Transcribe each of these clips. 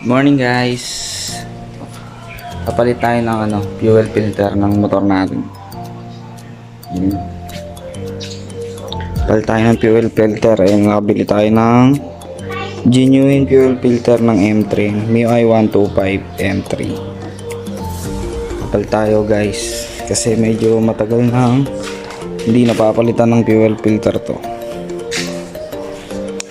Morning guys. Papalit tayo ng fuel filter ng motor natin. Papalit tayo ng fuel filter. Ayun, nakabili tayo ng genuine fuel filter ng M3 MIUI 125 M3. Papalit tayo guys kasi medyo matagal na hindi napapalitan ng fuel filter to.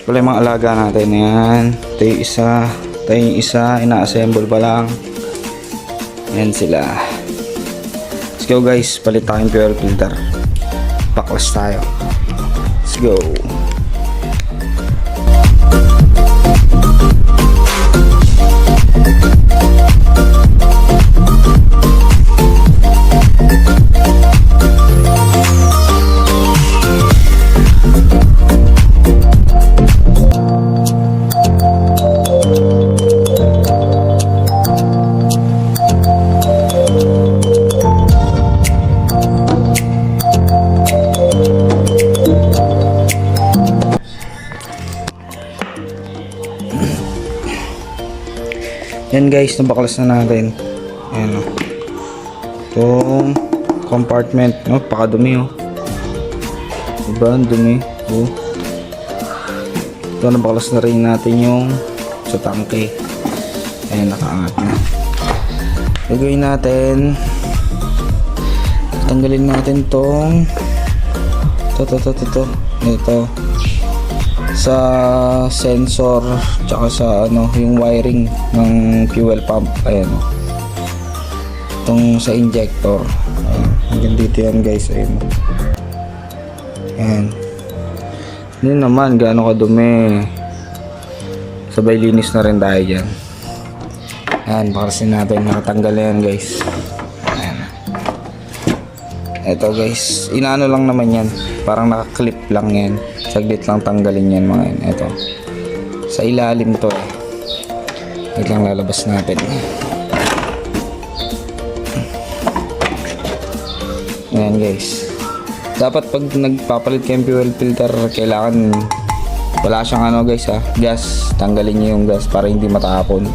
Wala yung mga alaga natin. Yan, ito yung isa, ina-assemble pa lang. Yan sila. Let's go guys, palit tayong fuel filter. Paklas tayo. Let's go. Yan guys, nabaklas na natin. Ayan o. Itong compartment. Pakadumi o. Diba? Ang dumi. Ito, nabaklas na rin natin yung sa tangke. Ayan, nakaangat na. Gagawin natin. Tanggalin natin tong ito sa sensor tsaka sa yung wiring ng fuel pump. Ayan o, itong sa injector. Hanggang dito yan guys. Ayan o. Ayan, yun naman, gaano kadumi. Sabay linis na rin tayo dyan. Ayan, bakasin natin, nakatanggal na yan guys. Ayan, eto guys, inaano lang naman yan, parang nakaklip lang yan. Saglit lang tanggalin yan mga yan. Ito, sa ilalim to. Wait lang, lalabas natin. Ayan guys, dapat pag nagpapalit kayo ng fuel filter, kailangan wala siyang guys gas. Tanggalin nyo yung gas para hindi matapon.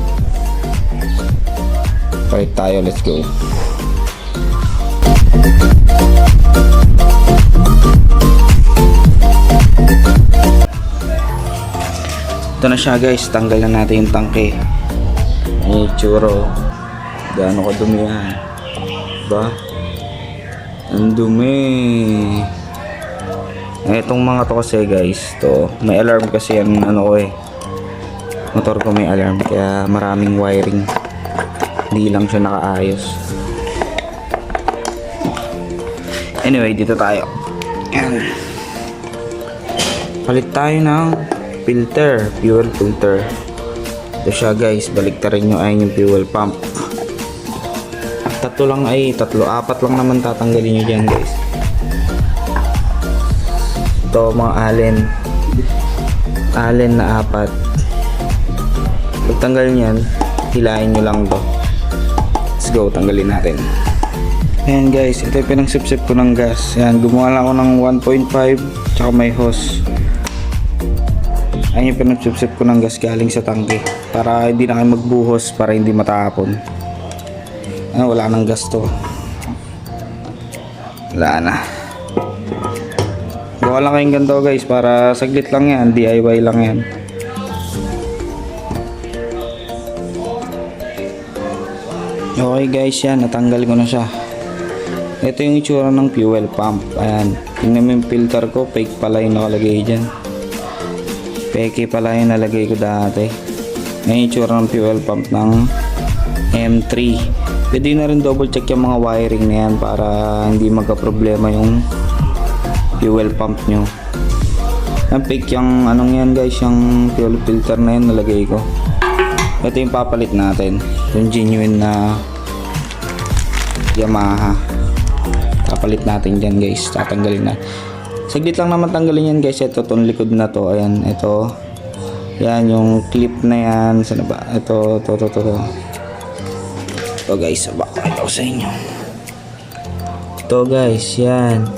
Palit tayo, let's go. Ito na siya guys, tanggal na natin yung tangke. Ay, tsuro. Gaano kadumi yan, diba? Ang dumi. Itong mga to kasi guys, to may alarm kasi yan motor ko may alarm, kaya maraming wiring, hindi lang siya nakaayos. Anyway, dito tayo. Ayan, palit tayo ng filter, fuel filter. Ito siya guys, baliktarin nyo ay yung fuel pump. Apat lang naman tatanggalin nyo dyan guys. Ito mga allen na 4. Pag tanggal nyan, hilahin nyo lang to. Let's go, tanggalin natin. Ayan guys, ito yung pinangsip-sip ko ng gas. Ayan, gumawa lang ako ng 1.5 tsaka may hose. Ayan yung pinagsip-sip ko ng gas galing sa tangke para hindi na kayo magbuhos, para hindi matapon. Wala nang gas to. Wala na. Gawa lang kayong ganito guys, para saglit lang yan, DIY lang yan. Okay guys, yan, natanggal ko na siya. Ito yung itsura ng fuel pump. Ayan, tingnan mo yung filter ko, fake pala yung nakalagay dyan. Peke pala yung nalagay ko dati. Ngayon yung tsura ng fuel pump ng M3. Pwede na rin double check yung mga wiring na yan para hindi magka-problema yung fuel pump nyo. Ang fake yung yan guys, yung fuel filter na yan nalagay ko. Ito yung papalit natin, yung genuine na Yamaha. Papalit natin dyan guys, tatanggalin na. Saglit lang naman tanggalin yan guys. Ito, itong likod na to. Ayan, ito. Yan, yung clip na yan. Saan ba? Ito. Ito guys, baka ito sa inyo. Ito guys, yan.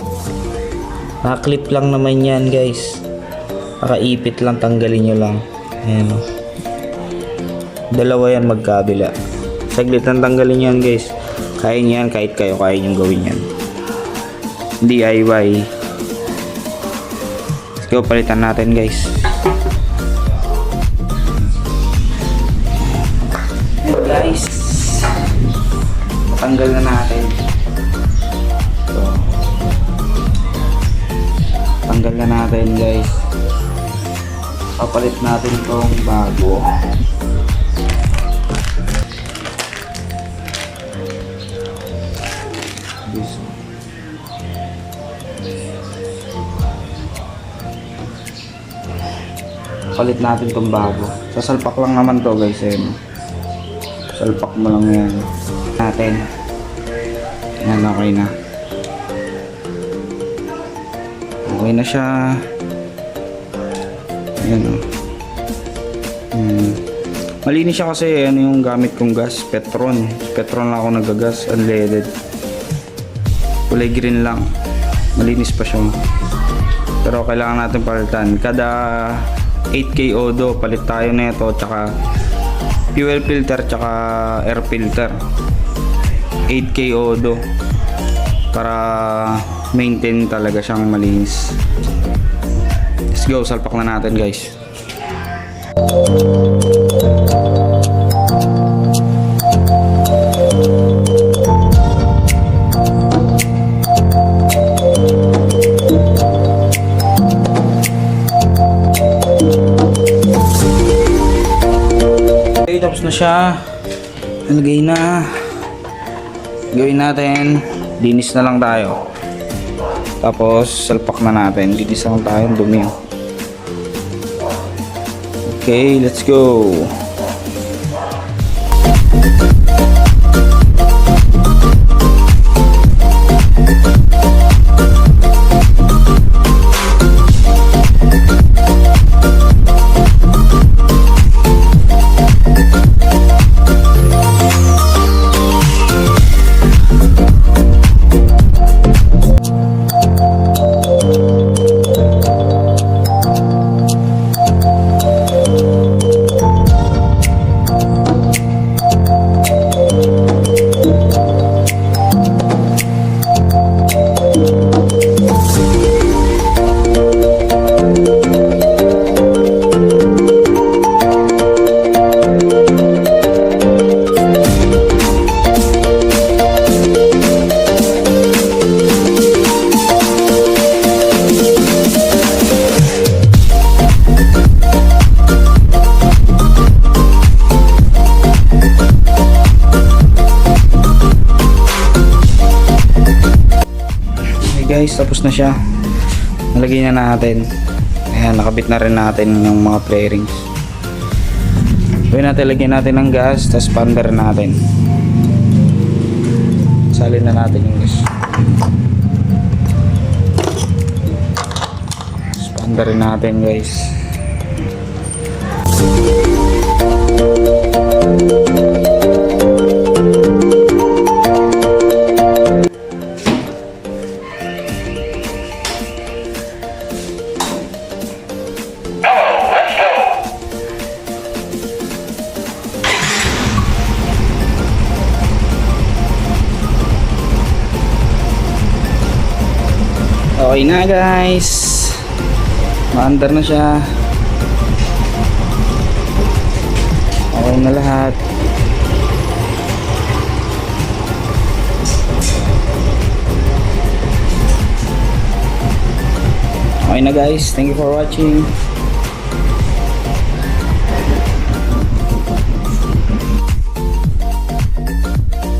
Naka-clip lang naman yan guys. Nakaipit lang, tanggalin nyo lang. Ayan o. Dalawa yan magkabila. Saglit lang tanggalin yan guys. Kaya niyan kahit kayo kaya niyong gawin yan. DIY. Let's go, palitan natin guys. Ayan guys. Tanggal na natin. So, tanggal na natin guys. Papalit natin itong bago. Palit natin itong bago. Sasalpak lang naman to guys. Salpak mo lang yan natin. Yan, okay na. Okay na siya. Yan o. Malinis siya kasi ano yung gamit kong gas. Petron. Petron lang ako nagagas. Unleaded. Kulay green lang. Malinis pa siya. Pero kailangan natin palitan. Kada 8K odo palit tayo nito, tsaka fuel filter tsaka air filter. 8K odo para maintain talaga siyang malinis. Let's go, salpak na natin guys. Okay, tapos na siya. Nalagay na. Gawin natin, dinis na lang tayo. Tapos salpak na natin. Dinis na lang tayo, dumi. Okay, let's go. Guys, tapos na siya. Nalagay na natin. Ayan, nakabit na rin natin yung mga flarings. Gawin natin, lagyan natin ng gas, tapos pander natin. Salin na natin yung gas. Tapos pander natin guys. Okay na guys, maandar na siya. Okay na lahat. Okay na guys, thank you for watching.